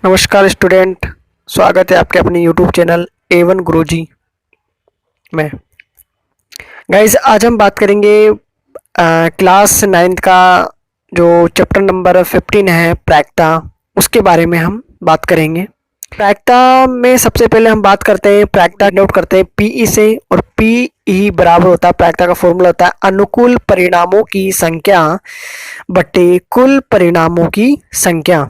नमस्कार स्टूडेंट। स्वागत है आपके अपने यूट्यूब चैनल A1 गुरुजी में। गाइस आज हम बात करेंगे क्लास 9th का जो चैप्टर नंबर 15 है प्रायिकता, उसके बारे में हम बात करेंगे। प्रायिकता में सबसे पहले हम बात करते हैं, प्रायिकता नोट करते हैं पीई से, और पीई बराबर होता है, प्रायिकता का फॉर्मूला होता है अनुकूल परिणामों की संख्या बटे कुल परिणामों की संख्या।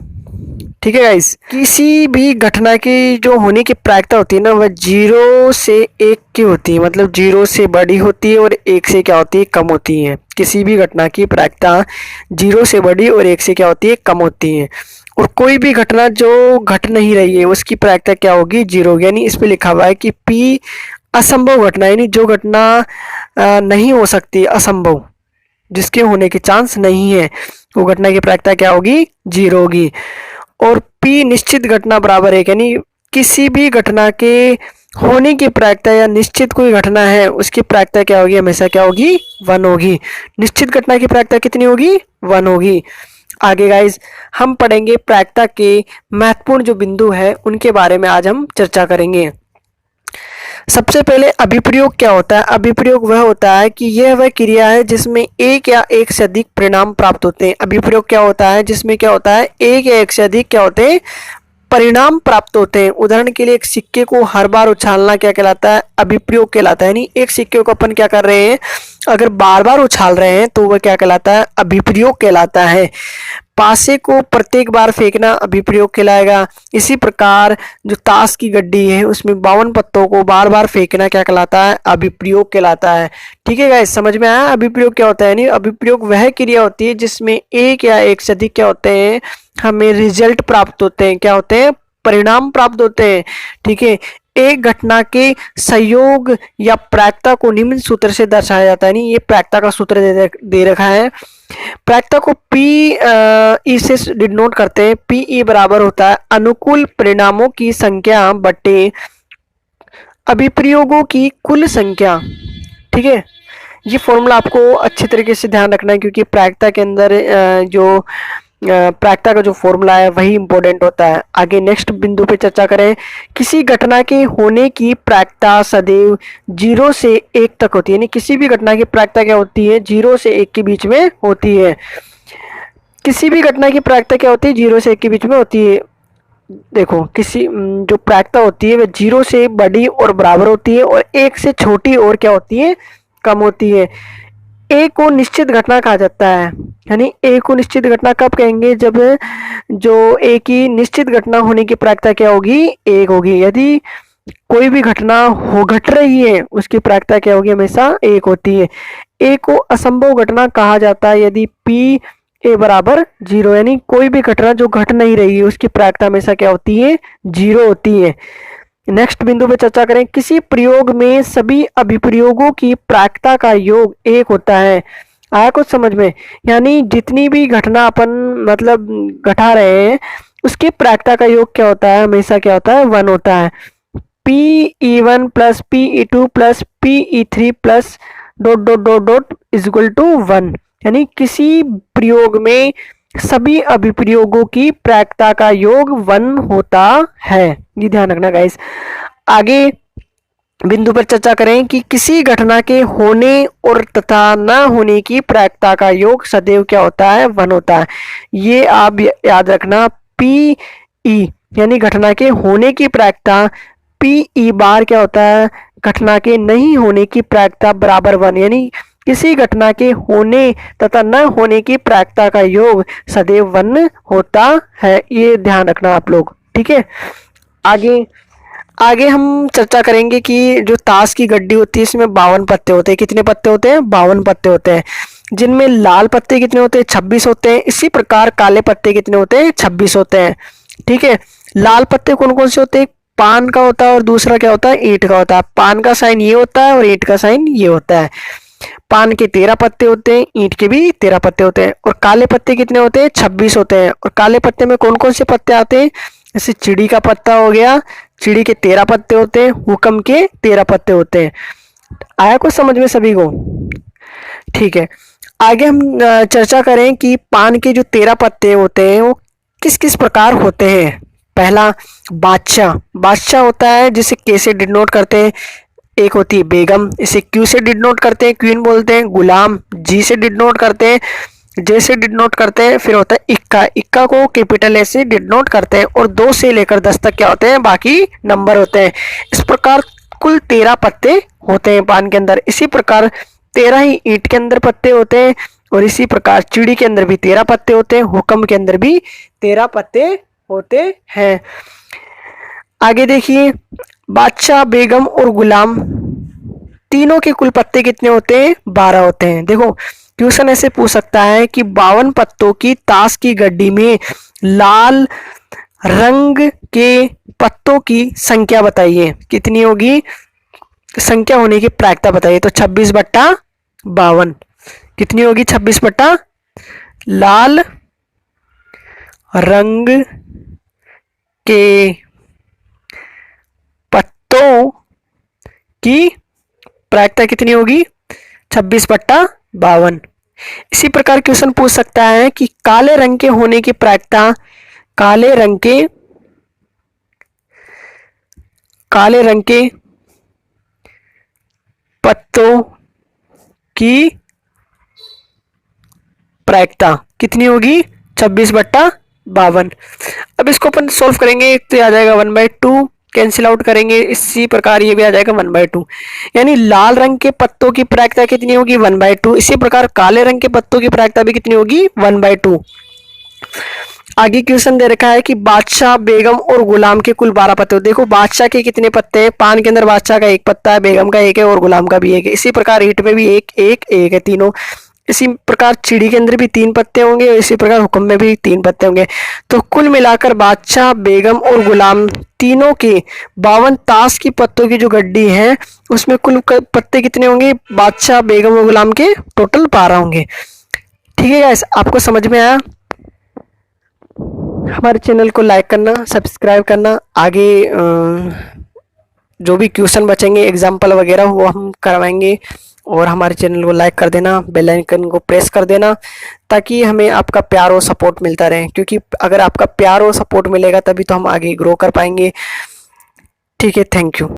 ठीक है गाइस, किसी भी घटना की जो होने की प्रायिकता होती है ना, वह 0 से 1 की होती है, मतलब 0 से बड़ी होती है और 1 से क्या होती है, कम होती है। किसी भी घटना की प्रायिकता 0 से बड़ी और 1 से क्या होती है, कम होती है। और कोई भी घटना जो घट नहीं रही है उसकी प्रायिकता क्या होगी, 0 होगी। यानी इस पे लिखा हुआ है कि P असंभव घटना, यानी जो घटना नहीं हो सकती, असंभव, जिसके होने के चांस नहीं है, वो घटना की प्रायिकता क्या होगी, 0 होगी। और P निश्चित घटना बराबर है, यानी किसी भी घटना के होने की प्रायिकता या निश्चित कोई घटना है उसकी प्रायिकता क्या होगी, हमेशा क्या होगी, 1 होगी। निश्चित घटना की प्रायिकता कितनी होगी, 1 होगी। आगे गाइज हम पढ़ेंगे प्रायिकता के महत्वपूर्ण जो बिंदु है उनके बारे में आज हम चर्चा करेंगे। सबसे पहले अभिप्रयोग क्या होता है। अभिप्रयोग वह होता है कि यह वह क्रिया है जिसमें एक या एक से अधिक परिणाम प्राप्त होते हैं। अभिप्रयोग क्या होता है, जिसमें क्या होता है, एक या एक से अधिक क्या होते हैं, परिणाम प्राप्त होते हैं। उदाहरण के लिए एक सिक्के को हर बार उछालना क्या कहलाता है, अभिप्रयोग कहलाता है। यानी एक सिक्के को अपन क्या कर रहे हैं, अगर बार बार उछाल रहे हैं तो वह क्या कहलाता है, अभिप्रयोग कहलाता है। पासे को प्रत्येक बार फेंकना अभिप्रयोग कहलाएगा। इसी प्रकार जो ताश की गड्डी है उसमें 52 पत्तों को बार बार फेंकना क्या कहलाता है, अभिप्रयोग कहलाता है। ठीक है गाइस, समझ में आया अभिप्रयोग क्या होता है। यानी अभिप्रयोग वह क्रिया होती है जिसमें एक या एक से अधिक क्या होते हैं, हमें रिजल्ट प्राप्त होते हैं, क्या होते हैं, परिणाम प्राप्त होते हैं। ठीक है, एक घटना के संयोग या प्रायिकता को निम्न सूत्र से दर्शाया जाता है। नहीं, ये प्रायिकता का सूत्र दे रखा है। प्रायिकता को पी ई से डिनोट करते हैं। पीई बराबर होता है अनुकूल परिणामों की संख्या बटे अभिप्रयोगों की कुल संख्या। ठीक है, ये फॉर्मूला आपको अच्छे तरीके से ध्यान रखना है, क्योंकि प्रायिकता के अंदर जो प्रायिकता का जो फॉर्मूला है वही इंपॉर्टेंट होता है। आगे नेक्स्ट बिंदु पे चर्चा करें। किसी घटना के होने की प्रायिकता सदैव 0 से 1 तक होती है। यानी किसी भी घटना की प्रायिकता क्या होती है, 0 से 1 के बीच में होती है। किसी भी घटना की प्रायिकता क्या होती है, 0 से 1 के बीच में होती है। देखो, किसी जो प्रायिकता होती है वह 0 से बड़ी और बराबर होती है, और 1 से छोटी और क्या होती है, कम होती है। ए को निश्चित घटना कहा जाता है। यानी ए को निश्चित घटना कब कहेंगे, जब जो ए की निश्चित घटना होने की प्रायिकता क्या होगी, 1 होगी। यदि कोई भी घटना हो घट रही है उसकी प्रायिकता क्या होगी, हमेशा 1 होती है। ए को असंभव घटना कहा जाता है यदि पी ए बराबर 0, यानी कोई भी घटना जो घट नहीं रही है उसकी प्रायिकता हमेशा क्या होती है, 0 होती है। नेक्स्ट बिंदु पे चर्चा करें। किसी प्रयोग में सभी अभिप्रयोगों की प्रायिकता का योग 1 होता है। आया कुछ समझ में। यानी जितनी भी घटना अपन मतलब घटा रहे हैं उसकी प्रायिकता का योग क्या होता है, हमेशा क्या होता है, 1 होता है। PE1 plus PE2 plus PE3 plus dot dot dot dot is equal to 1। यानी किसी प्रयोग में सभी अभिप्रयोगों की प्रायिकता का योग 1 होता है। ये ध्यान रखना गाइस। आगे बिंदु पर चर्चा करें कि किसी घटना के होने और तथा न होने की प्रायिकता का योग सदैव क्या होता है, 1 होता है। ये आप याद रखना। पी ई यानी घटना के होने की प्रायिकता, पी ई बार क्या होता है, घटना के नहीं होने की प्रायिकता बराबर 1। यानी किसी घटना के होने तथा न होने की प्रायिकता का योग सदैव 1 होता है। ये ध्यान रखना आप लोग। ठीक है, आगे आगे हम चर्चा करेंगे कि जो ताश की गड्डी होती है इसमें 52 पत्ते होते हैं। कितने पत्ते होते हैं, 52 पत्ते होते हैं, जिनमें लाल पत्ते कितने होते हैं, 26 होते हैं। इसी प्रकार काले पत्ते कितने होते हैं, 26 होते हैं। ठीक है, लाल पत्ते कौन कौन से होते हैं, पान का होता है और दूसरा क्या होता है, ईंट का होता है। पान का साइन ये होता है और ईंट का साइन ये होता है। पान के 13 पत्ते होते हैं, ईंट के भी 13 पत्ते होते हैं। और काले पत्ते कितने होते हैं, 26 होते हैं। और काले पत्ते में कौन कौन से पत्ते आते हैं, जैसे चिड़ी का पत्ता हो गया, चिड़ी के 13 पत्ते होते हैं, हुक्म के 13 पत्ते होते हैं। आया कुछ समझ में सभी को। ठीक है, आगे हम चर्चा करें कि पान के जो 13 पत्ते होते हैं वो किस किस प्रकार होते हैं। पहला बादशाह, बादशाह होता है जिसे के से डिनोट करते हैं, एक होती है बेगम, इसे क्यू से डिनोट करते हैं, क्वीन बोलते हैं। गुलाम जी से डिनोट करते हैं, जे से डिनोट करते हैं। फिर होता है इक्का, इक्का को कैपिटल ए से डिनोट करते हैं। और 2 से लेकर 10 तक क्या होते हैं, बाकी नंबर होते हैं। इस प्रकार कुल 13 पत्ते होते हैं पान के अंदर। इसी प्रकार 13 ही ईंट के अंदर पत्ते होते हैं, और इसी प्रकार चिड़ी के अंदर भी 13 पत्ते होते हैं, हुक्म के अंदर भी 13 पत्ते होते हैं। आगे देखिए, बादशाह, बेगम और गुलाम तीनों के कुल पत्ते कितने होते हैं, 12 होते हैं। देखो क्वेश्चन ऐसे पूछ सकता है कि 52 पत्तों की ताश की गड्डी में लाल रंग के पत्तों की संख्या बताइए, कितनी होगी, संख्या होने की प्रायिकता बताइए। तो 26/52 कितनी होगी, 26 लाल रंग के पत्तों की प्रायिकता कितनी होगी, 26/52। इसी प्रकार क्वेश्चन पूछ सकता है कि काले रंग के होने की प्रायिकता, काले रंग के पत्तों की प्रायिकता कितनी होगी, 26/52। अब इसको अपन सॉल्व करेंगे तो आ जाएगा 1/2, कैंसिल आउट करेंगे, इसी प्रकार ये भी आ जाएगा 1/2। यानी लाल रंग के पत्तों की प्रायिकता कितनी होगी, 1/2। इसी प्रकार काले रंग के पत्तों की प्रायिकता भी कितनी होगी, 1/2। आगे क्वेश्चन दे रखा है कि बादशाह, बेगम और गुलाम के कुल 12 पत्ते। देखो बादशाह के कितने पत्ते हैं, पान के अंदर बादशाह का 1 पत्ता है, बेगम का 1 है और गुलाम का भी 1 है। इसी प्रकार ईंट में भी 1 1 1 है तीनों। इसी प्रकार चिड़ी के अंदर भी 3 पत्ते होंगे, और इसी प्रकार हुक्म में भी 3 पत्ते होंगे। तो कुल मिलाकर बादशाह, बेगम और गुलाम तीनों के 52 ताश की पत्तों की जो गड्डी है उसमें कुल पत्ते कितने होंगे, बादशाह, बेगम और गुलाम के टोटल 12 होंगे। ठीक है गाइस, आपको समझ में आया। हमारे चैनल को लाइक करना, सब्सक्राइब करना। आगे जो भी क्वेश्चन बचेंगे एग्जाम्पल वगैरह वो हम करवाएंगे। और हमारे चैनल को लाइक कर देना, बेल आइकन को प्रेस कर देना, ताकि हमें आपका प्यार और सपोर्ट मिलता रहे। क्योंकि अगर आपका प्यार और सपोर्ट मिलेगा तभी तो हम आगे ग्रो कर पाएंगे। ठीक है, थैंक यू।